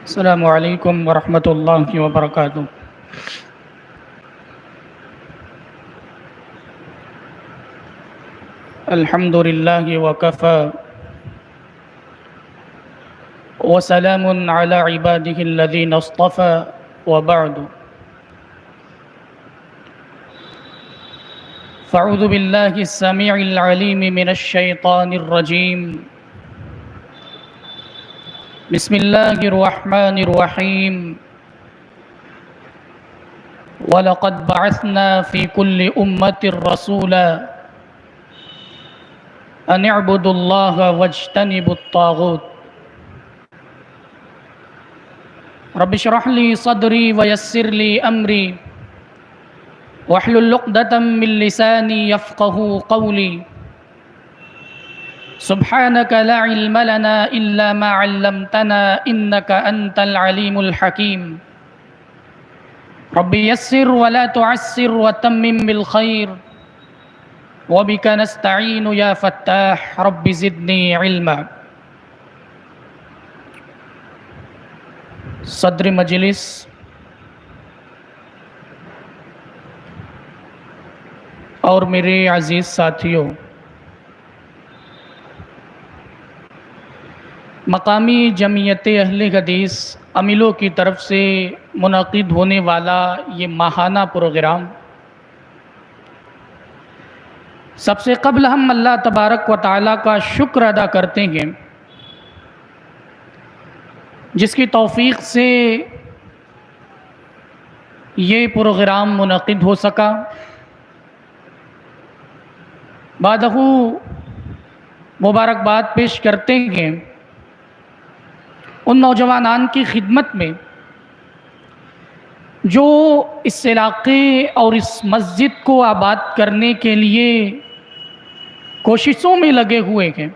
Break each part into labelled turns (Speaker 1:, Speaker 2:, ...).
Speaker 1: السلام علیکم ورحمۃ اللہ وبرکاتہ۔ الحمد للہ وکفی وسلام علی عبادہ الذین اصطفی وبعد، فاعوذ باللہ السمیع العلیم من الشیطان الرجیم، بسم اللہ الرحمن الرحیم، وَلَقَدْ بَعَثْنَا فِي كُلِّ أُمَّةٍ رَسُولًا أَنِ اعْبُدُوا اللَّهَ وَاجْتَنِبُوا الطَّاغُوتَ۔ رب اشرح لي صدري ويسر لي أمري واحلل عقدة من لساني يفقهوا قولي، سبحانك لا علم لنا إلا ما علمتنا إنك أنت العليم الحكيم، رب يسر ولا تعسر وتمم بالخير وبك نستعين يا فتاح رب زدني علما۔ صدر مجلس، اور میرے عزیز ساتھیوں، مقامی جمعیت اہل حدیث امیلو کی طرف سے منعقد ہونے والا یہ ماہانہ پروگرام، سب سے قبل ہم اللہ تبارک و تعالیٰ کا شکر ادا کرتے ہیں جس کی توفیق سے یہ پروگرام منعقد ہو سکا۔ بعدہ مبارکباد پیش کرتے ہیں ان نوجوانان کی خدمت میں جو اس علاقے اور اس مسجد کو آباد کرنے کے لیے کوششوں میں لگے ہوئے ہیں۔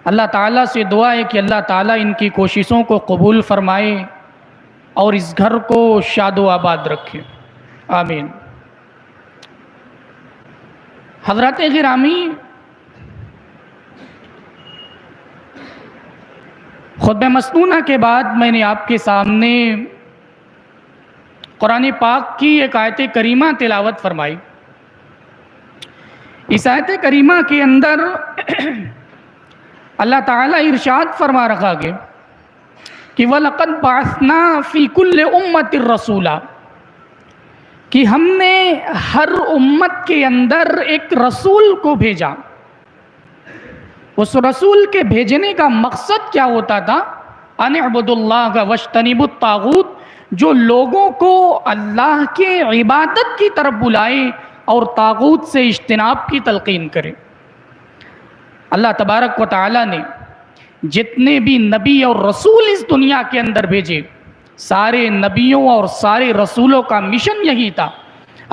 Speaker 1: اللہ تعالیٰ سے دعا ہے کہ اللہ تعالیٰ ان کی کوششوں کو قبول فرمائے اور اس گھر کو شاد و آباد رکھے، آمین۔ حضرات گرامی، خطبہ مسنونہ کے بعد میں نے آپ کے سامنے قرآن پاک کی ایک آیت کریمہ تلاوت فرمائی۔ اس آیت کریمہ کے اندر اللہ تعالیٰ ارشاد فرما رکھا گیا کہ وَلَقَدْ بَعَثْنَا فِي كُلِّ أُمَّةٍ رَسُولًا، کہ ہم نے ہر امت کے اندر ایک رسول کو بھیجا۔ اس رسول کے بھیجنے کا مقصد کیا ہوتا تھا؟ أَنِ اعْبُدُوا اللَّهَ وَاجْتَنِبُوا الطَّاغُوتَ، جو لوگوں کو اللہ کے عبادت کی طرف بلائے اور طاغوت سے اجتناب کی تلقین کرے۔ اللہ تبارک و تعالیٰ نے جتنے بھی نبی اور رسول اس دنیا کے اندر بھیجے، سارے نبیوں اور سارے رسولوں کا مشن یہی تھا۔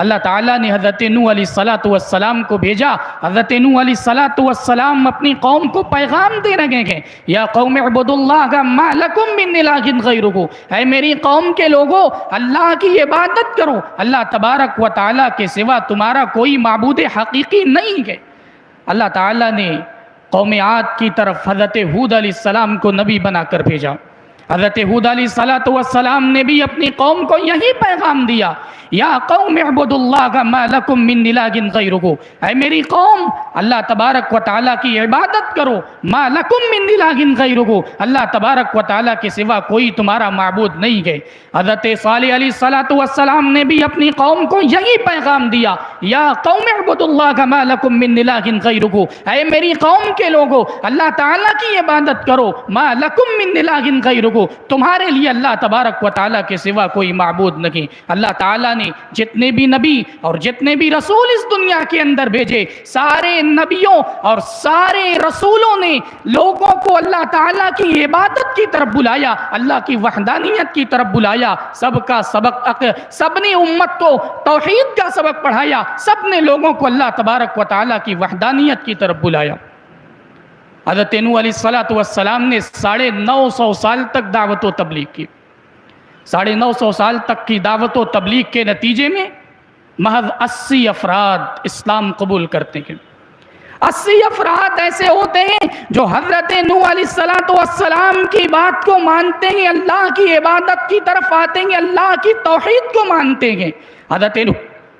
Speaker 1: اللہ تعالیٰ نے حضرت نوح علیہ السلام کو بھیجا۔ حضرت نوح علیہ السلام اپنی قوم کو پیغام دے رہے ہیں، یا قوم اعبدوا اللہ ما لکم من الہ غیرہ، اے میری قوم کے لوگوں، اللہ کی عبادت کرو، اللہ تبارک و تعالیٰ کے سوا تمہارا کوئی معبود حقیقی نہیں ہے۔ اللہ تعالیٰ نے قوم عاد کی طرف حضرت ہود علیہ السلام کو نبی بنا کر بھیجا۔ حضرت ہود علیہ السلام نے بھی اپنی قوم کو یہی پیغام دیا، یا قوم اعبدوا اللہ ما لکم من الہ غیرہ، اے میری قوم، اللہ تبارک و تعالیٰ کی عبادت کرو، ما لکم من الہ غیرہ، اللہ تبارک و تعالیٰ کے سوا کوئی تمہارا معبود نہیں ہے۔ حضرت صالح علیہ السلام نے بھی اپنی قوم کو یہی پیغام دیا، یا قوم اعبدوا اللہ ما لکم من الہ غیرہ، اے میری قوم کے لوگوں، اللہ تعالیٰ کی عبادت کرو، ما لکم من الہ غیرہ، تمہارے لیے اللہ تبارک و تعالیٰ کے سوا کوئی معبود نہیں۔ اللہ تعالیٰ نے جتنے بھی نبی اور جتنے بھی رسول اس دنیا کے اندر بھیجے، سارے نبیوں اور سارے رسولوں نے لوگوں کو اللہ تعالیٰ کی عبادت کی طرف بلایا، اللہ کی وحدانیت کی طرف بلایا، سب کا سبق، سب نے امت کو توحید کا سبق پڑھایا، سب نے لوگوں کو اللہ تبارک و تعالیٰ کی وحدانیت کی طرف بلایا۔ حضرت نوح علیہ السلام نے 950 سال تک دعوت و تبلیغ کی۔ 950 سال تک کی دعوت و تبلیغ کے نتیجے میں محض 80 افراد اسلام قبول کرتے ہیں۔ 80 افراد ایسے ہوتے ہیں جو حضرت نوح علیہ السلام کی بات کو مانتے ہیں، اللہ کی عبادت کی طرف آتے ہیں، اللہ کی توحید کو مانتے ہیں۔ حضرت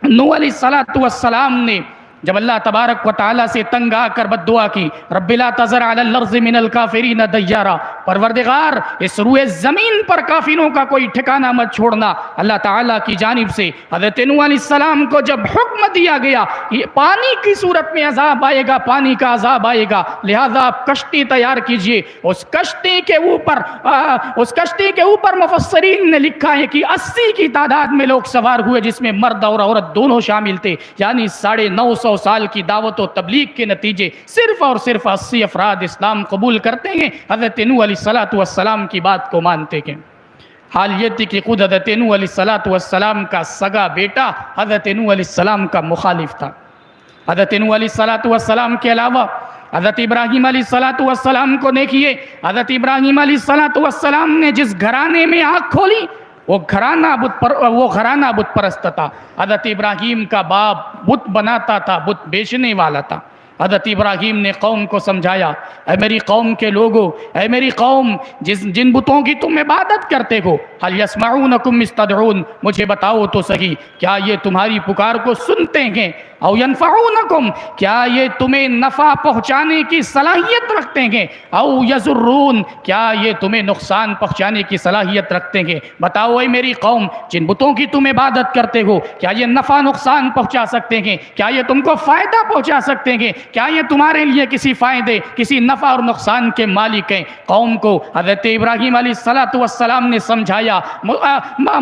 Speaker 1: نوح علیہ السلام نے جب اللہ تبارک و تعالیٰ سے تنگ آ کر بد دعا کی، رب لا تذر علی الارض من الکافرین دیارا، پروردگار اس روئے زمین پر کافروں کا کوئی ٹھکانہ مت چھوڑنا، اللہ تعالیٰ کی جانب سے حضرت نوح علیہ السلام کو جب حکم دیا گیا یہ پانی کی صورت میں عذاب آئے گا، پانی کا عذاب آئے گا، لہذا آپ کشتی تیار کیجئے۔ اس کشتی کے اوپر مفسرین نے لکھا ہے کہ 80 کی تعداد میں لوگ سوار ہوئے، جس میں مرد اور عورت دونوں شامل تھے، یعنی 950 سال کی دعوت و تبلیغ کے نتیجے صرف اور صرف 80 افراد اسلام قبول کرتے ہیں، حضرت نوح علیہ السلام کی بات کو مانتے ہیں۔ حال یہ تھی کہ خود حضرت نوح علیہ السلام کا سگا بیٹا حضرت نوح علیہ السلام کا مخالف تھا۔ حضرت نوح علیہ السلام کے علاوہ حضرت ابراہیم علیہ السلام کو دیکھیے، حضرت ابراہیم علیہ السلام نے جس گھرانے میں آنکھ کھولی وہ گھرانہ بت پرست تھا۔ حضرت ابراہیم کا باپ بت بناتا تھا، بت بیچنے والا تھا۔ حضرت ابراہیم نے قوم کو سمجھایا، اے میری قوم کے لوگو، اے میری قوم جن بتوں کی تم عبادت کرتے ہو، هل يسمعونكم استدعون، مجھے بتاؤ تو صحیح کیا یہ تمہاری پکار کو سنتے ہیں؟ او ينفعونكم، کیا یہ تمہیں نفع پہنچانے کی صلاحیت رکھتے ہیں؟ او یضرون، کیا یہ تمہیں نقصان پہنچانے کی صلاحیت رکھتے ہیں؟ بتاؤ اے میری قوم، جن بتوں کی تم عبادت کرتے ہو کیا یہ نفع نقصان پہنچا سکتے ہیں؟ کیا یہ تم کو فائدہ پہنچا سکتے ہیں؟ کیا یہ تمہارے لیے کسی فائدے، کسی نفع اور نقصان کے مالک ہیں؟ قوم کو حضرت ابراہیم علیہ السلام نے سمجھایا،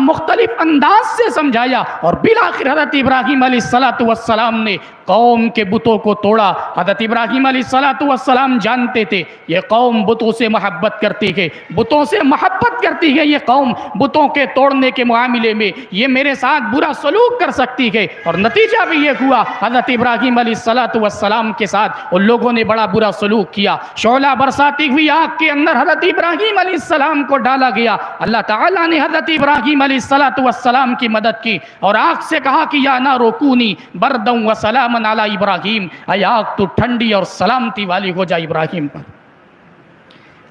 Speaker 1: مختلف انداز سے سمجھایا، اور بالآخر حضرت ابراہیم علیہ السلام نے قوم کے بتوں کو توڑا۔ حضرت ابراہیم علیہ السلام جانتے تھے یہ قوم بتوں سے محبت کرتی ہے، بتوں سے محبت کرتی ہے، یہ قوم بتوں کے توڑنے کے معاملے میں یہ میرے ساتھ برا سلوک کر سکتی ہے، اور نتیجہ بھی یہ ہوا حضرت ابراہیم علیہ السلام کے ساتھ ان لوگوں نے بڑا برا سلوک کیا۔ شعلہ برساتی ہوئی آگ کے اندر حضرت ابراہیم علیہ السلام کو ڈالا گیا۔ اللہ تعالیٰ نے حضرت ابراہیم علیہ السلام کی مدد کی اور آگ سے کہا کہ یا نار کونی برداً و سلاماً علی ابراہیم، اے آگ تو ٹھنڈی اور سلامتی والی ہو جا ابراہیم پر۔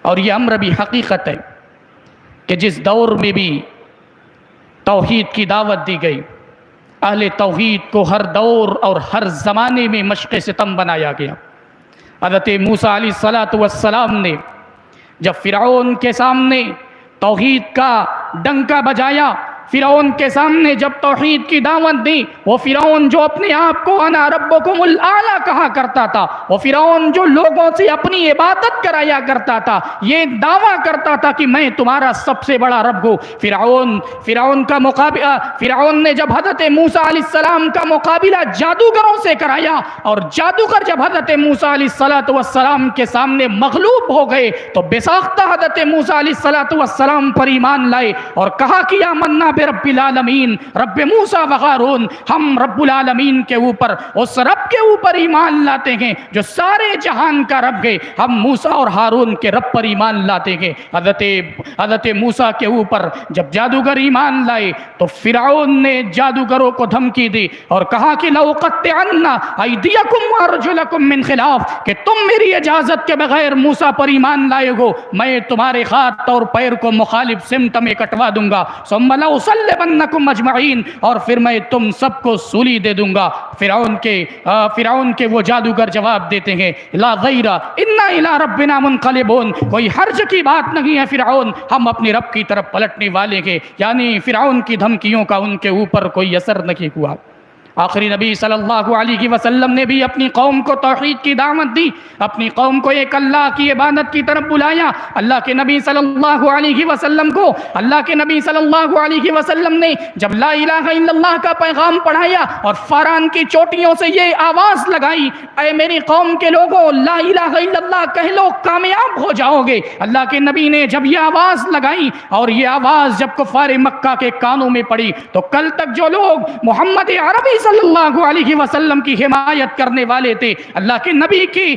Speaker 1: اور یہ امر بھی حقیقت ہے کہ جس دور میں بھی توحید کی دعوت دی گئی، اہل توحید کو ہر دور اور ہر زمانے میں مشق ستم بنایا گیا۔ حضرت موسیٰ علیہ السلام نے جب فرعون کے سامنے توحید کا ڈنکا بجایا، فرعون کے سامنے جب توحید کی دعوت دی، وہ فرعون جو اپنے آپ کو انا ربکم الاعلی کہا کرتا تھا، وہ فرعون جو لوگوں سے اپنی عبادت کرایا کرتا تھا، یہ دعویٰ کرتا تھا کہ میں تمہارا سب سے بڑا رب ہوں۔ فرعون نے جب حضرت موسیٰ علیہ السلام کا مقابلہ جادوگروں سے کرایا، اور جادوگر جب حضرت موسیٰ علیہ السلام کے سامنے مغلوب ہو گئے تو بے ساختہ حضرت موسیٰ علیہ السلام پر ایمان لائے اور کہا کہ آمنا برب العالمین، رب موسیٰ و ہارون، ہم رب العالمین کے اوپر، اس رب کے اوپر ایمان لاتے ہیں جو سارے جہان کا رب ہے، ہم موسیٰ اور ہارون کے رب پر ایمان لاتے ہیں۔ حضرت موسیٰ کے اوپر جب جادوگر ایمان لائے تو فرعون نے جادوگروں کو دھمکی دی اور کہا کہ لَأُقَطِّعَنَّ أَيْدِيَكُمْ وَأَرْجُلَكُمْ مِنْ خِلَافٍ، کہ تم میری اجازت کے بغیر موسیٰ پر ایمان لائے ہو، میں تمہارے ہاتھ اور پیر کو مخالف سمت میں کٹوا دوں گا، ثُمَّ لَأُصَلِّبَنَّكُمْ أَجْمَعِينَ، اور پھر میں تم سب کو سولی دے دوں گا۔ فرعون کے وہ جادوگر جواب دیتے ہیں لا غیر انا الی ربنا منقلبون، کوئی حرج کی بات نہیں ہے فرعون، ہم اپنے رب کی طرف پلٹنے والے ہیں۔ یعنی فرعون کی دھمکیوں کا ان کے اوپر کوئی اثر نہیں ہوا۔ آخری نبی صلی اللہ علیہ وسلم نے بھی اپنی قوم کو توحید کی دعوت دی، اپنی قوم کو ایک اللہ کی عبادت کی طرف بلایا۔ اللہ کے نبی صلی اللہ علیہ وسلم کو اللہ کے نبی صلی اللہ علیہ وسلم نے جب لا الہ الا اللہ کا پیغام پڑھایا اور فاران کی چوٹیوں سے یہ آواز لگائی، اے میری قوم کے لوگوں لا الہ الا اللہ کہہ لو کامیاب ہو جاؤ گے۔ اللہ کے نبی نے جب یہ آواز لگائی اور یہ آواز جب کفار مکہ کے کانوں میں پڑی تو کل تک جو لوگ محمد عربی صلی اللہ علیہ وسلم کی حمایت کرنے والے تھے، اللہ کے نبی کی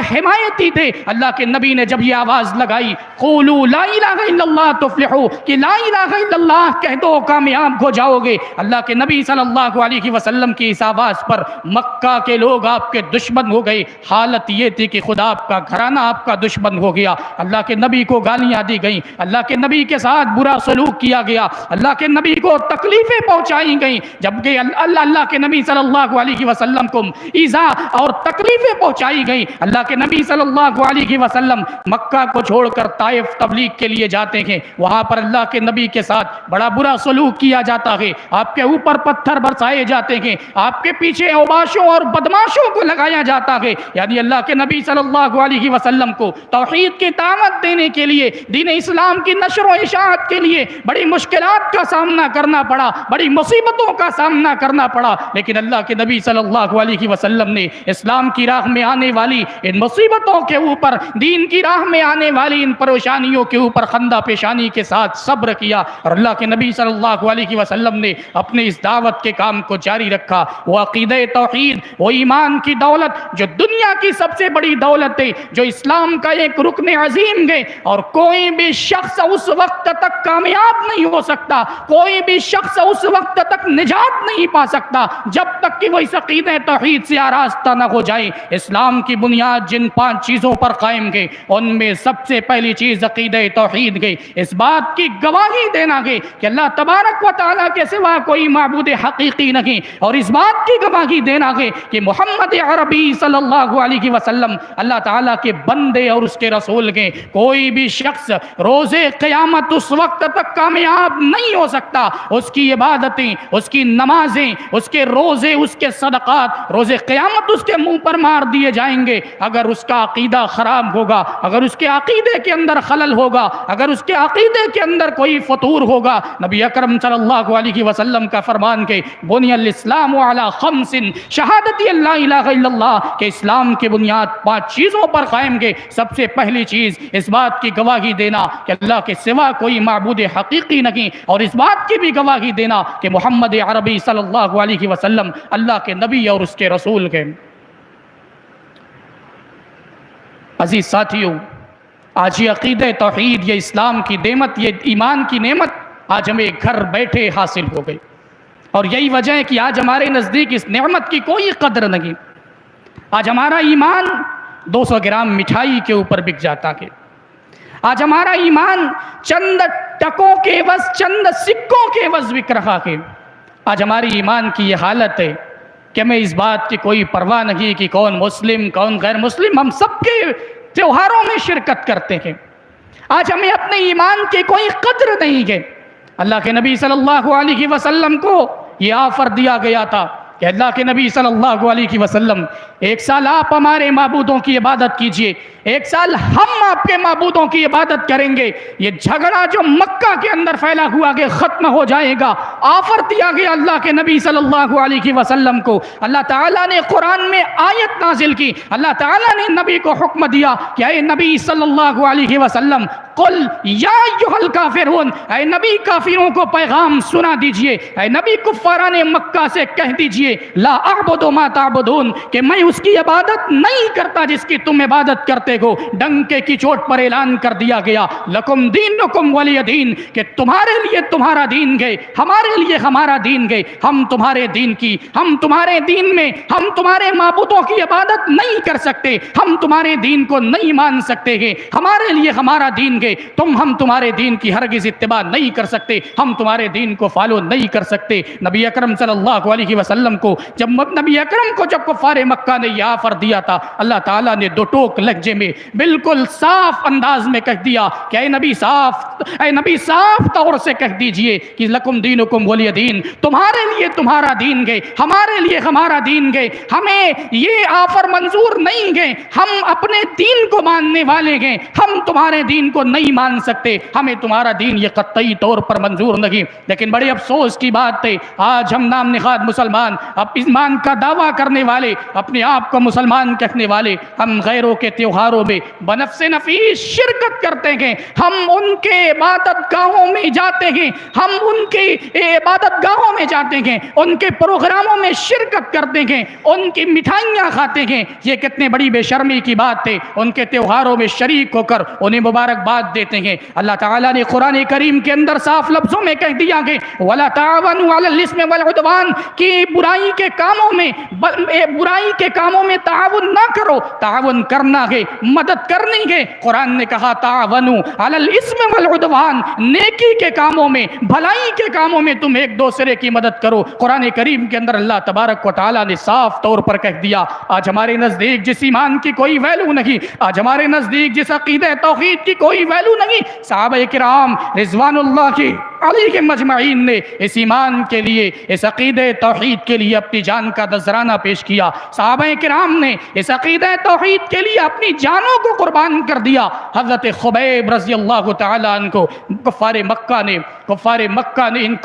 Speaker 1: حمایتی تھے۔ اللہ کے نبی نے جب یہ آواز لگائی قولوا لا الہ الا اللہ تفلحوا، کہ لا الہ الا اللہ کہہ دو کامیاب ہو جاؤ گے، اللہ کے نبی صلی اللہ علیہ وسلم کی اس آواز پر مکہ کے لوگ آپ کے دشمن ہو گئے۔ حالت یہ تھی کہ خدا آپ کا گھرانہ آپ کا دشمن ہو گیا، اللہ کے نبی کو گالیاں دی گئیں، اللہ کے نبی کے ساتھ برا سلوک کیا گیا، اللہ کے نبی کو تکلیفیں پہنچائی گئیں، جبکہ اللہ کے نبی صلی اللہ علیہ وسلم کو ایذا اور تکلیفیں پہنچائی گئیں۔ اللہ کے نبی صلی اللہ علیہ وسلم مکہ کو چھوڑ کر طائف تبلیغ کے لیے جاتے ہیں، وہاں پر اللہ کے نبی کے ساتھ بڑا برا سلوک کیا جاتا ہے، آپ کے اوپر پتھر برسائے جاتے ہیں، آپ کے پیچھے اوباشوں اور بدماشوں کو لگایا جاتا ہے، یعنی اللہ کے نبی صلی اللہ علیہ وسلم کو توحید کی دعوت دینے کے لیے، دین اسلام کی نشر و اشاعت کے لیے بڑی مشکلات کا سامنا کرنا پڑا، بڑی مصیبتوں کا سامنا کرنا پڑا، لیکن اللہ کے نبی صلی اللہ علیہ وسلم نے اسلام کی راہ میں آنے والی ان مصیبتوں کے اوپر، دین کی راہ میں آنے والی ان پریشانیوں کے اوپر خندہ پیشانی کے ساتھ صبر کیا، اور اللہ کے نبی صلی اللہ علیہ وسلم نے اپنے اس دعوت کے کام کو جاری رکھا۔ وہ عقیدہ توحید، وہ ایمان کی دولت جو دنیا کی سب سے بڑی دولت ہے، جو اسلام کا ایک رکن عظیم ہے، اور کوئی بھی شخص اس وقت تک کامیاب نہیں ہو سکتا، کوئی بھی شخص اس وقت تک نجات نہیں پا سکتا جب تک کہ وہ اس عقیدہ توحید سے آراستہ نہ ہو جائے۔ اسلام کی بنیاد جن 5 چیزوں پر قائم ہے، ان میں سب سے پہلی چیز عقیدہ توحید ہے، اس بات کی گواہی دینا ہے کہ اللہ تبارک و تعالیٰ کے سوا کوئی معبود حقیقی نہیں، اور اس بات کی گواہی دینا ہے کہ محمد عربی صلی اللہ علیہ وسلم اللہ تعالیٰ کے بندے اور اس کے رسول ہیں۔ کوئی بھی شخص روز قیامت اس وقت تک کامیاب نہیں ہو سکتا، اس کی عبادتیں، اس کی نمازیں، اس کے روزے، اس کے صدقات روز قیامت اس کے منہ پر مار دیے جائیں گے اگر اس کا عقیدہ خراب ہوگا، اگر اس کے عقیدے کے اندر خلل ہوگا، اگر اس کے عقیدے کے اندر کوئی فطور ہوگا۔ نبی اکرم صلی اللہ علیہ وسلم کا فرمان کہ بنی الاسلام علی 5 شہادت اللہ الہ الا اللہ، کہ اسلام کی بنیاد 5 چیزوں پر قائم ہے۔ سب سے پہلی چیز اس بات کی گواہی دینا کہ اللہ کے سوا کوئی معبود حقیقی نہیں، اور اس بات کی بھی گواہی دینا کہ محمد عربی صلی اللہ علیہ وسلم اللہ کے نبی اور اس کے رسول ہیں۔ عزیز ساتھیوں، آج یہ عقیدہ توحید، یہ اسلام کی نعمت، یہ ایمان کی نعمت آج ہمیں گھر بیٹھے حاصل ہو گئی، اور یہی وجہ ہے کہ آج ہمارے نزدیک اس نعمت کی کوئی قدر نہیں۔ آج ہمارا ایمان 200 گرام مٹھائی کے اوپر بک جاتا ہے، آج ہمارا ایمان چند ٹکوں کے عوض، چند سکوں کے عوض بک رہا ہے۔ آج ہماری ایمان کی یہ حالت ہے کہ ہمیں اس بات کی کوئی پرواہ نہیں کہ کون مسلم کون غیر مسلم، ہم سب کے تہواروں میں شرکت کرتے ہیں۔ آج ہمیں اپنے ایمان کی کوئی قدر نہیں ہے۔ اللہ کے نبی صلی اللہ علیہ وسلم کو یہ آفر دیا گیا تھا کہ اللہ کے نبی صلی اللہ علیہ وسلم 1 سال آپ ہمارے معبودوں کی عبادت کیجئے، 1 سال ہم آپ کے معبودوں کی عبادت کریں گے، یہ جھگڑا جو مکہ کے اندر پھیلا ہوا کہ ختم ہو جائے گا۔ آفر دیا گیا اللہ کے نبی صلی اللہ علیہ وسلم کو۔ اللہ تعالیٰ نے قرآن میں آیت نازل کی، اللہ تعالیٰ نے نبی کو حکم دیا کہ اے نبی صلی اللہ علیہ وسلم قل یا ایھا الکافرون، اے نبی کافروں کو پیغام سنا دیجئے، اے نبی کفاران مکہ سے کہہ دیجئے لا اعبد ما تعبدون، کہ میں اس کی عبادت نہیں کرتا جس کی تم عبادت کرتے ہو۔ ڈنکے کی چوٹ پر اعلان کر دیا گیا لکم دینکم ولی دین، کہ تمہارے لیے تمہارا دین گئے، ہمارے لیے ہمارا دین گئے، ہم تمہارے دین کی، ہم تمہارے دین میں، ہم تمہارے معبودوں کی عبادت نہیں کر سکتے، ہم تمہارے دین کو نہیں مان سکتے ہیں، ہمارے لیے ہمارا دین گئے، ہم تمہارے دین کی ہرگز اتباع نہیں کر سکتے، ہم تمہارے دین کو فالو نہیں کر سکتے۔ نبی اکرم صلی اللہ علیہ وسلم کو جب نبی اکرم کو جب کفار مکہ نے یہ آفر دیا تھا، اللہ تعالیٰ نے 2 ٹوک لہجے میں بالکل صاف انداز میں کہہ دیا کہ اے نبی صاف طور سے کہہ دیجئے کہ لکم دینکم ولی دین، تمہارے لیے تمہارا دین گئے، ہمارے لیے ہمارا دین گئے، ہمیں یہ آفر منظور نہیں گئے، ہم اپنے دین کو ماننے والے گئے، ہم تمہارے دین کو نہیں مان سکتے، ہمیں تمہارا دین یہ قطعی طور پر منظور نہیں۔ لیکن بڑے افسوس کی بات ہے، آج ہم نام نہاد مسلمان، اب ایمان کا دعویٰ کرنے والے، اپنے آپ کو مسلمان کہنے والے ہم غیروں کے تیوہاروں میں بنفس نفیس شرکت کرتے ہیں، ہم ان کے عبادت گاہوں میں جاتے ہیں، ہم ان کی عبادت گاہوں میں جاتے ہیں، ان کے پروگراموں میں شرکت کرتے ہیں، ان کی مٹھائیاں کھاتے ہیں، یہ کتنے بڑی بے شرمی کی بات ہے، ان کے تیوہاروں میں شریک ہو کر انہیں مبارکباد دیتے ہیں۔ اللہ تعالیٰ نے قرآن کریم کے اندر صاف لفظوں میں کہہ دیا کہ وَلَا تَعَاوَنُوا عَلَى الْإِثْمِ وَالْعُدْوَانِ کہ برائی کے کاموں میں تعاون نہ کرو، تعاون کرنا ہے، مدد کرنی ہے۔ قرآن نے کہا تعاونوا علی الاسم والعدوان، نیکی کے کاموں میں، بھلائی کے کاموں میں تم ایک دوسرے کی مدد کرو۔ قرآن کریم کے اندر اللہ تبارک و تعالیٰ نے صاف طور پر کہہ دیا آج ہمارے نزدیک جس ایمان کی کوئی ویلو نہیں، آج ہمارے نزدیک جس عقیدہ توحید کی کوئی ویلو نہیں، صحابہ کرام رضوان اللہ علیہم اجمعین نے اس ایمان کے لیے، اس عقیدہ توحید کے لیے اپنی جان کا نذرانہ پیش کیا۔ صحابہ کرام نے اس عقیدہ توحید کے لیے اپنی جانوں کو قربان کر دیا۔ حضرت خبیب رضی اللہ تعالیٰ عنہ کو کفار مکہ نے ان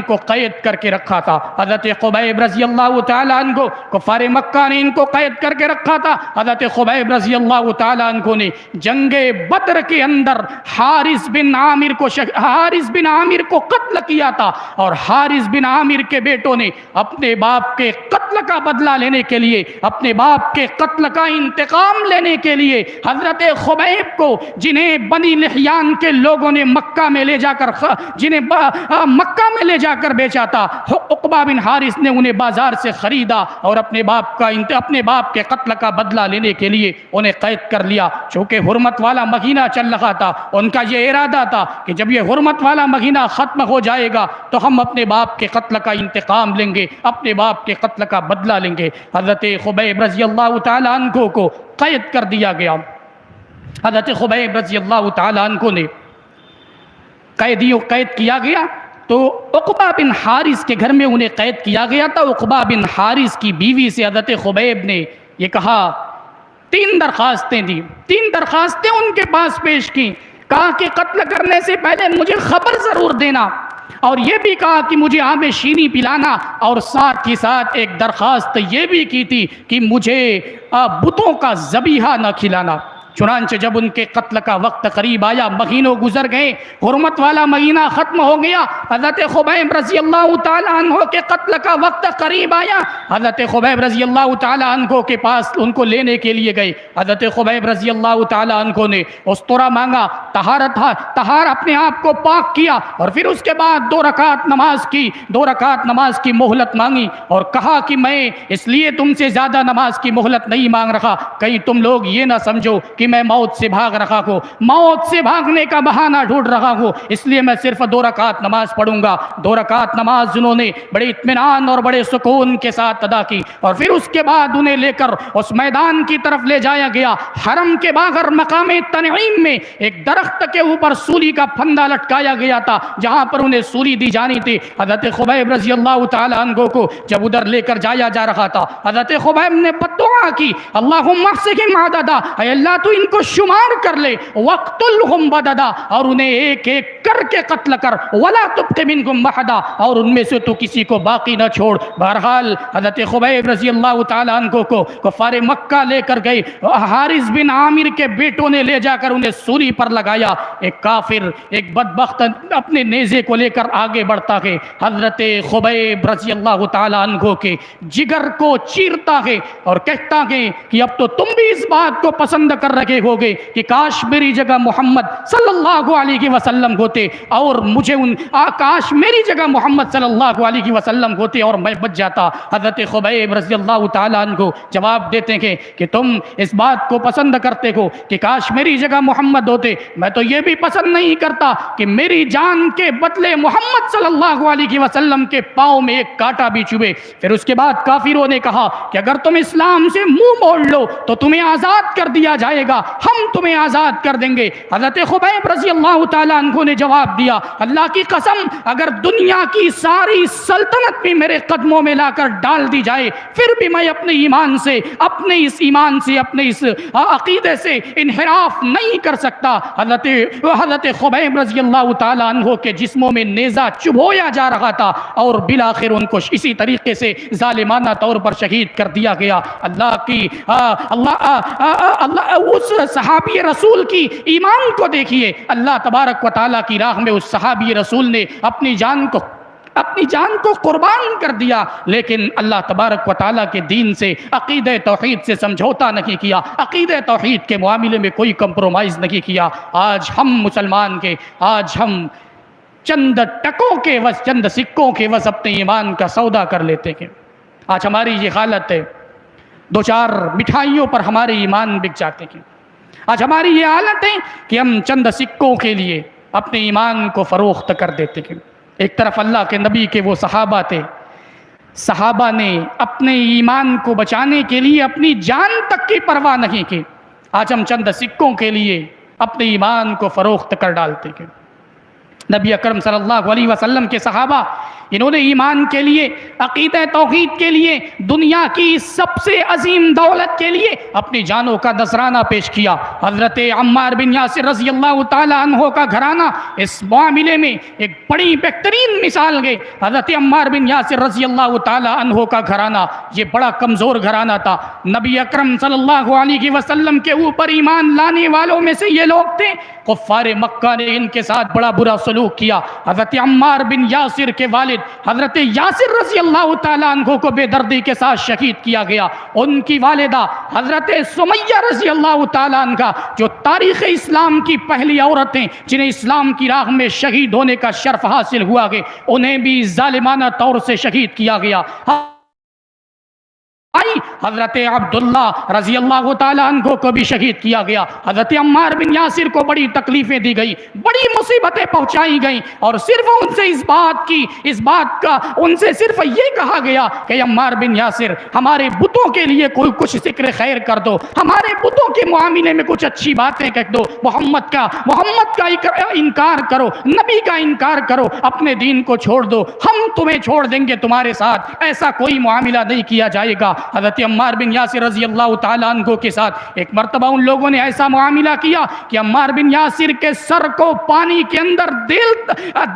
Speaker 1: کو قید کر کے رکھا تھا۔ حضرت خبیب رضی اللہ تعالیٰ عنہ کو کفار مکہ نے ان کو قید کر کے رکھا تھا۔ حضرت خبیب رضی اللہ تعالیٰ عنہ نے جنگ بدر کے اندر حارث بن عامر کو قتل کیا تھا، اور حارث بن عامر کے بیٹوں نے اپنے باپ کے قتل کا بدلہ لینے کے لیے، اپنے باپ کے قتل کا انتقام لینے کے لیے حضرت خبیب کو، جنہیں بنی لحیان کے لوگوں نے مکہ میں لے جا کر بیچا تھا، عقبہ بن حارث نے انہیں بازار سے خریدا اور اپنے باپ کے قتل کا بدلہ لینے کے لیے انہیں قید کر لیا۔ چونکہ حرمت والا مہینہ چل رہا تھا، ان کا یہ ارادہ تھا کہ جب یہ حرمت والا مہینہ ختم ہو جائے گا تو ہم اپنے باپ کے قتل کا انتقام لیں گے، اپنے باپ کے قتل کا بدلہ لیں گے۔ حضرت خبیب رضی اللہ تعالیٰ عنہ کو قید کر دیا گیا۔ حضرت خبیب رضی اللہ تعالیٰ عنہ نے قید کیا گیا تو عقبہ بن حارث کے گھر میں انہیں قید کیا گیا تھا۔ عقبہ بن حارث کی بیوی سے حضرت خبیب نے یہ کہا، تین درخواستیں ان کے پاس پیش کی، کہا کہ قتل کرنے سے پہلے مجھے خبر ضرور دینا، اور یہ بھی کہا کہ مجھے آب شیریں پلانا، اور ساتھ ہی ساتھ ایک درخواست یہ بھی کی تھی کہ مجھے بتوں کا ذبیحہ نہ کھلانا۔ چنانچہ جب ان کے قتل کا وقت قریب آیا، مہینوں گزر گئے، حرمت والا مہینہ ختم ہو گیا، حضرت خبیب رضی اللہ تعالیٰ عنہ کے قتل کا وقت قریب آیا، حضرت خبیب رضی اللہ تعالیٰ عنہ کے پاس ان کو لینے کے لیے گئے۔ حضرت خبیب رضی اللہ تعالیٰ عنہ نے استورا مانگا، طہارت اپنے آپ کو پاک کیا، اور پھر اس کے بعد 2 رکعت نماز کی مہلت مانگی، اور کہا کہ میں اس لیے تم سے زیادہ نماز کی مہلت نہیں مانگ رہا، کہیں تم لوگ یہ نہ سمجھو کہ میں موت سے بھاگ رہا ہوں، موت سے بھاگنے کا بہانہ ڈھونڈ رہا ہوں، اس لیے میں صرف 2 رکعت نماز پڑھوں گا۔ 2 رکعت نماز انہوں نے بڑے اطمینان اور بڑے سکون کے ساتھ ادا کی، اور پھر اس کے بعد انہیں لے کر اس میدان کی طرف لے جایا گیا۔ حرم کے باہر مقام تنعیم میں ایک درخت کے اوپر سولی کا پھندا لٹکایا گیا تھا، جہاں پر انہیں سولی دی جانی تھی۔ حضرت خبیب رضی اللہ تعالیٰ عنہ کو جب ادھر لے کر جایا جا رہا تھا، حضرت خبیب نے بددعا کی، اللہم احصہم عددا، اے اللہ تو ان کو شمار کر لے، وقتلہم بددا، اور انہیں ایک ایک کر کے قتل کر، ولا تبق منہم احدا، اور ان میں سے تو کسی کو باقی نہ چھوڑ۔ بہرحال حضرت خبیب رضی اللہ تعالیٰ عنہ کو کفار مکہ لے کر گئے، حارث بن عامر کے بیٹوں نے لے جا کر انہیں سولی پر لگایا۔ ایک کافر، ایک بدبخت اپنے نیزے کو لے کر آگے بڑھتا ہے، حضرت خبیب رضی اللہ تعالیٰ عنہ کے جگر کو چیرتا ہے اور کہتا ہے کہ اب تو تم بھی اس بات کو پسند کر رہے ہوگے کہ کاش میری جگہ محمد صلی اللہ علیہ وسلم ہوتے، اور مجھے کاش میری جگہ محمد صلی اللہ علیہ وسلم ہوتے اور میں بچ جاتا۔ حضرت خبیب رضی اللہ تعالیٰ عنہ جواب دیتے ہیں کہ تم اس بات کو پسند کرتے ہو کہ کاش میری جگہ محمد ہوتے، میں تو یہ بھی پسند نہیں کرتا کہ میری جان کے بدلے محمد صلی اللہ علیہ وسلم کے پاؤں میں ایک کانٹا بھی چبھے۔ پھر اس کے بعد کافروں نے کہا کہ اگر تم اسلام سے منہ موڑ لو تو تمہیں آزاد کر دیا جائے گا ہم تمہیں آزاد کر دیں گے۔ حضرت خبیب رضی اللہ تعالیٰ عنہ نے جواب دیا، اللہ کی قسم اگر دنیا کی ساری سلطنت بھی میرے قدموں میں لا کر ڈال دی جائے پھر بھی میں اپنے ایمان سے، اپنے اس عقیدے سے انحراف نہیں کر سکتا۔ حضرت خبیب رضی اللہ تعالیٰ عنہ کے جسموں میں نیزہ چبھویا جا رہا تھا اور بالآخر ان کو اسی طریقے سے ظالمانہ طور پر شہید کر دیا گیا۔ اللہ اس صحابی رسول کی ایمان کو دیکھیے، اللہ تبارک و تعالیٰ کی راہ میں اس صحابی رسول نے اپنی جان کو قربان کر دیا، لیکن اللہ تبارک و تعالیٰ کے دین سے، عقیدہ توحید سے سمجھوتا نہیں کیا، عقیدہ توحید کے معاملے میں کوئی کمپرومائز نہیں کیا۔ آج ہم مسلمان آج ہم چند ٹکوں کے بس، چند سکوں کے بس اپنے ایمان کا سودا کر لیتے ہیں۔ آج ہماری یہ حالت ہے، دو چار مٹھائیوں پر ہمارے ایمان بک جاتے ہیں۔ آج ہماری یہ حالت ہے کہ ہم چند سکوں کے لیے اپنے ایمان کو فروخت کر دیتے ہیں۔ ایک طرف اللہ کے نبی کے وہ صحابہ تھے، صحابہ نے اپنے ایمان کو بچانے کے لیے اپنی جان تک کی پرواہ نہیں کی۔ آج ہم چند سکوں کے لیے اپنے ایمان کو فروخت کر ڈالتے ہیں۔ نبی اکرم صلی اللہ علیہ وسلم کے صحابہ، انہوں نے ایمان کے لیے، عقیدہ توحید کے لیے، دنیا کی سب سے عظیم دولت کے لیے اپنی جانوں کا نذرانہ پیش کیا۔ حضرت عمار بن یاسر رضی اللہ تعالیٰ عنہ کا گھرانہ اس معاملے میں ایک بڑی بہترین مثال ہے۔ حضرت عمار بن یاسر رضی اللہ تعالیٰ عنہ کا گھرانہ یہ بڑا کمزور گھرانہ تھا۔ نبی اکرم صلی اللہ علیہ وسلم کے اوپر ایمان لانے والوں میں سے یہ لوگ تھے، کفار مکہ نے ان کے ساتھ بڑا برا سلوک کیا۔ حضرت عمار بن یاسر کے والد حضرت یاسر رضی اللہ تعالیٰ عنہ کو بے دردی کے ساتھ شہید کیا گیا۔ ان کی والدہ حضرت سمیہ رضی اللہ تعالیٰ عنہ جو تاریخ اسلام کی پہلی عورتیں جنہیں اسلام کی راہ میں شہید ہونے کا شرف حاصل ہوا ہے، انہیں بھی ظالمانہ طور سے شہید کیا گیا۔ حضرت عبداللہ رضی اللہ تعالیٰ عنہ کو بھی شہید کیا گیا۔ حضرت عمار بن یاسر کو بڑی تکلیفیں دی گئی، بڑی مصیبتیں پہنچائی گئیں، اور صرف ان سے ان سے صرف یہ کہا گیا کہ عمار بن یاسر ہمارے بتوں کے لیے کوئی کچھ ذکر خیر کر دو، ہمارے بتوں کے معاملے میں کچھ اچھی باتیں کہہ دو، محمد کا انکار کرو، نبی کا انکار کرو، اپنے دین کو چھوڑ دو، ہم تمہیں چھوڑ دیں گے، تمہارے ساتھ ایسا کوئی معاملہ نہیں کیا جائے گا۔ حضرت عمار بن یاسر رضی اللہ تعالیٰ عنہ کے ساتھ ایک مرتبہ ان لوگوں نے ایسا معاملہ کیا کہ عمار بن یاسر کے سر کو پانی کے اندر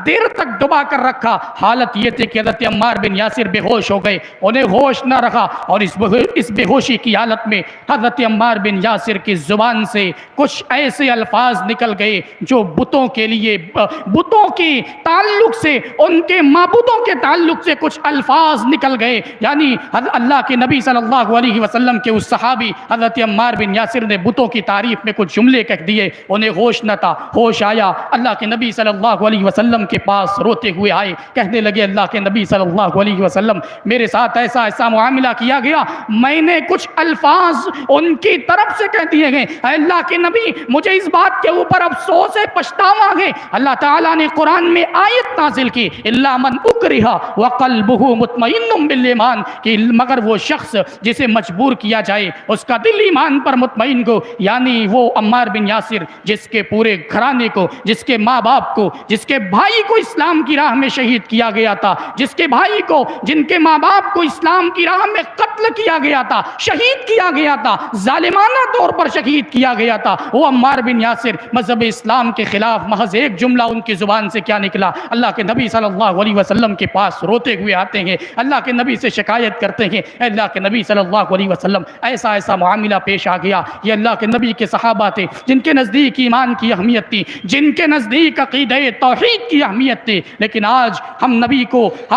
Speaker 1: دیر تک ڈبا کر رکھا۔ حالت یہ تھی کہ حضرت عمار بن یاسر بے ہوش ہو گئے، انہیں ہوش نہ رہا، اور اس بے ہوشی کی حالت میں حضرت عمار بن یاسر کی زبان سے کچھ ایسے الفاظ نکل گئے جو بتوں کے لیے، بتوں کے تعلق سے، ان کے معبودوں کے تعلق سے کچھ الفاظ نکل گئے۔ یعنی اللہ کے نبی صلی اللہ علیہ وسلم کے اس صحابی حضرت عمار بن یاسر نے بتوں کی تعریف میں کچھ جملے کہہ دیے، انہیں ہوش نہ تھا۔ ہوش آیا، اللہ کے نبی صلی اللہ علیہ وسلم کے پاس روتے ہوئے آئے، کہنے لگے اللہ کے نبی صلی اللہ علیہ وسلم میرے ساتھ ایسا معاملہ کیا گیا، میں نے کچھ الفاظ ان کی طرف سے کہہ دیے گئے، اے اللہ کے نبی مجھے اس بات کے اوپر افسوس ہے، پچھتاوا ہے۔ اللہ تعالیٰ نے قرآن میں آیت نازل کی، الا من اکرہ وقلبہ مطمئن بالایمان، کہ مگر وہ شخص جسے مجبور کیا جائے اس کا دل ایمان پر مطمئن کو، یعنی وہ عمار بن یاسر جس کے پورے گھرانے کو، جس کے ماں باپ کو، جس کے بھائی کو اسلام کی راہ میں شہید کیا گیا تھا، جس کے بھائی کو، جن کے ماں باپ کو اسلام کی راہ میں قتل کیا گیا تھا، شہید کیا گیا تھا، ظالمانہ طور پر شہید کیا گیا تھا، وہ عمار بن یاسر مذہب اسلام کے خلاف محض ایک جملہ ان کی زبان سے کیا نکلا، اللہ کے نبی صلی اللہ علیہ وسلم کے پاس روتے ہوئے آتے ہیں، اللہ کے نبی سے شکایت کرتے ہیں، اللہ کے نبی صلی اللہ علیہ وسلم ایسا معاملہ پیش آ گیا۔ یہ اللہ کے نبی کے صحابہ تھے جن کے نزدیک ایمان کی اہمیت تھی، جن کے نزدیک عقیدہ توحید کی اہمیت تھی، لیکن آج ہم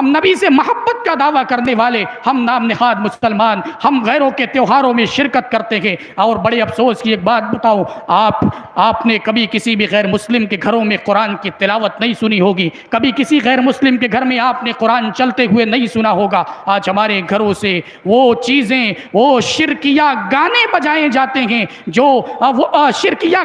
Speaker 1: نبی سے محبت کا دعویٰ کرنے والے، ہم نام نہاد مسلمان، ہم غیروں کے تیوہاروں میں شرکت کرتے ہیں۔ اور بڑے افسوس کی ایک بات بتاؤ، آپ نے کبھی کسی بھی غیر مسلم کے گھروں میں قرآن کی تلاوت نہیں سنی ہوگی، کبھی کسی غیر مسلم کے گھر میں آپ نے قرآن چلتے ہوئے نہیں سنا ہوگا۔ آج ہمارے گھروں سے وہ چیزیں، وہ شرکیہ گانے بجائے جاتے ہیں، جو شرکیہ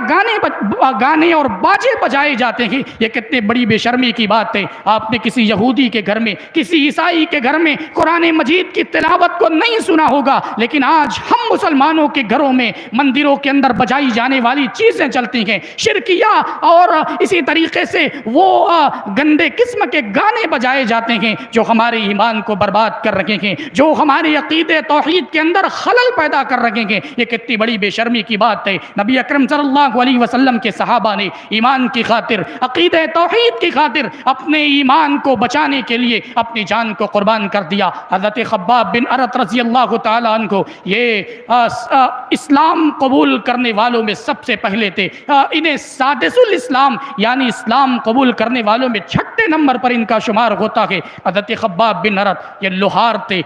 Speaker 1: گانے اور باجے بجائے جاتے ہیں، یہ کتنے بڑی بے شرمی کی بات ہے۔ آپ نے کسی یہودی کے گھر میں، کسی عیسائی کے گھر میں قرآن مجید کی تلاوت کو نہیں سنا ہوگا، لیکن آج ہم مسلمانوں کے گھروں میں مندروں کے اندر بجائی جانے والی چیزیں چلتی ہیں، شرکیہ اور اسی طریقے سے وہ گندے قسم کے گانے بجائے جاتے ہیں جو ہمارے ایمان کو برباد کر رکھے ہیں، جو ہمارے عقیدے توحید کے اندر خلل پیدا کر رکھے ہیں۔ یہ کتنی بڑی بے شرمی کی بات ہے۔ نبی اکرم صلی اللہ علیہ وسلم کے صحابہ نے ایمان کی خاطر، عقیدہ توحید کی خاطر اپنے ایمان کو بچانے کے لیے اپنی جان کو قربان کر دیا۔ حضرت خباب بن ارت رضی اللہ تعالیٰ عنہ یہ اسلام قبول کرنے والوں میں سب سے پہلے تھے، انہیں سادس الاسلام یعنی اسلام قبول کرنے والوں میں چھٹے نمبر پر ان کا شمار ہوتا ہے۔ حضرت خباب بن ارت یہ لوہار تھے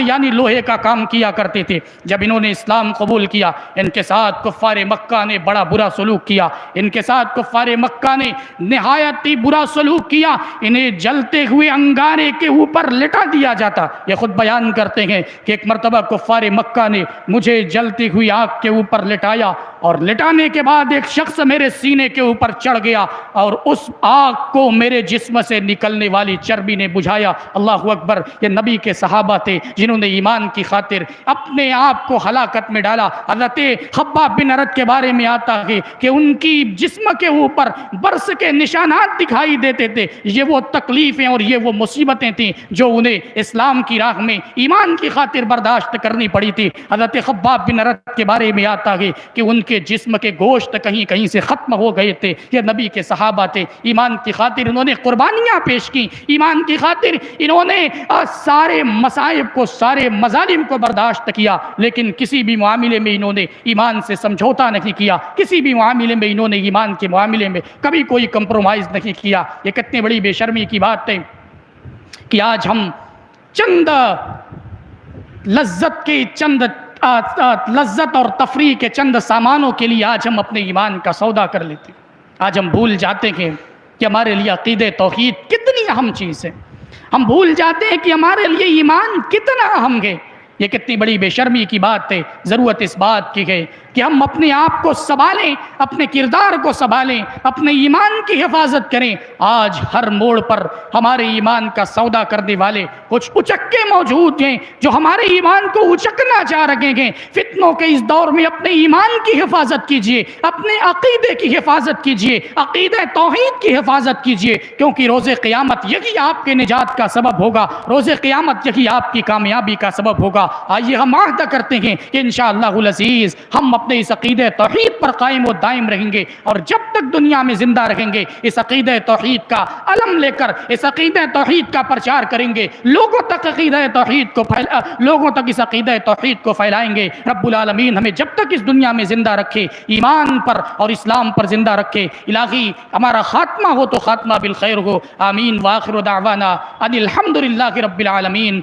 Speaker 1: یعنی لوہے کا کام کیا کرتے تھے۔ جب انہوں نے اسلام قبول کیا، ان کے ساتھ کفار مکہ نے بڑا برا سلوک کیا، ان کے ساتھ کفار مکہ نے نہایت ہی برا سلوک کیا، انہیں جلتے ہوئے انگارے کے اوپر لٹا دیا جاتا۔ یہ خود بیان کرتے ہیں کہ ایک مرتبہ کفار مکہ نے مجھے جلتی ہوئی آگ کے اوپر لٹایا، اور لٹانے کے بعد ایک شخص میرے سینے کے اوپر چڑھ گیا اور اس آگ کو میرے جسم سے نکلنے والی چربی نے بجھایا۔ اللہ اکبر! یہ نبی کے صحابہ تھے جنہوں نے ایمان کی خاطر اپنے آپ کو ہلاکت میں ڈالا۔ حضرت خباب بن ارت کے بارے میں آتا ہے کہ ان کی جسم کے اوپر برس کے نشانات دکھائی دیتے تھے۔ یہ وہ تکلیفیں اور یہ وہ مصیبتیں تھیں جو انہیں اسلام کی راہ میں ایمان کی خاطر برداشت کرنی پڑی تھی۔ حضرت خباب بن ارت کے بارے میں آتا ہے کہ ان کے جسم کے گوشت کہیں کہیں سے ختم ہو گئے تھے۔ یہ نبی کے صحابہ تھے، ایمان کی خاطر انہوں نے قربانیاں پیش کی، ایمان کی خاطر انہوں نے سارے مصائب کو، سارے مظالم کو برداشت کیا، لیکن کسی بھی معاملے میں انہوں نے ایمان سے سمجھوتا نہیں کیا، کسی بھی معاملے میں انہوں نے ایمان کے معاملے میں کبھی کوئی کمپرومائز نہیں کیا۔ یہ کتنی بڑی بے شرمی کی بات ہے کہ آج ہم چند لذت اور تفریح کے چند سامانوں کے لیے آج ہم اپنے ایمان کا سودا کر لیتے ہیں۔ آج ہم بھول جاتے ہیں کہ ہمارے لیے عقیدہ توحید کتنی اہم چیز ہے، ہم بھول جاتے ہیں کہ ہمارے لیے ایمان کتنا اہم ہے۔ یہ کتنی بڑی بے شرمی کی بات ہے۔ ضرورت اس بات کی ہے کہ ہم اپنے آپ کو سنبھالیں، اپنے کردار کو سنبھالیں، اپنے ایمان کی حفاظت کریں۔ آج ہر موڑ پر ہمارے ایمان کا سودا کرنے والے کچھ اچکے موجود ہیں جو ہمارے ایمان کو اچکنا چاہ رہے ہیں۔ فتنوں کے اس دور میں اپنے ایمان کی حفاظت کیجیے، اپنے عقیدے کی حفاظت کیجیے، عقیدہ توحید کی حفاظت کیجیے، کیونکہ روز قیامت یہی آپ کے نجات کا سبب ہوگا، روز قیامت یہی آپ کی کامیابی کا سبب ہوگا۔ آئیے ہم عہد کرتے ہیں کہ انشاءاللہ العزیز ہم اپنے اس عقیدہ توحید پر قائم و دائم رہیں گے، اور جب تک دنیا میں زندہ رہیں گے اس عقیدہ توحید کا علم لے کر اس عقیدہ توحید کا پرچار کریں گے، لوگوں تک اس عقیدہ توحید کو پھیلائیں گے۔ رب العالمین ہمیں جب تک اس دنیا میں زندہ رکھے، ایمان پر اور اسلام پر زندہ رکھے۔ الہی ہمارا خاتمہ ہو تو خاتمہ بالخیر ہو۔ آمین۔ وآخر دعوانا ان الحمدللہ رب العالمین۔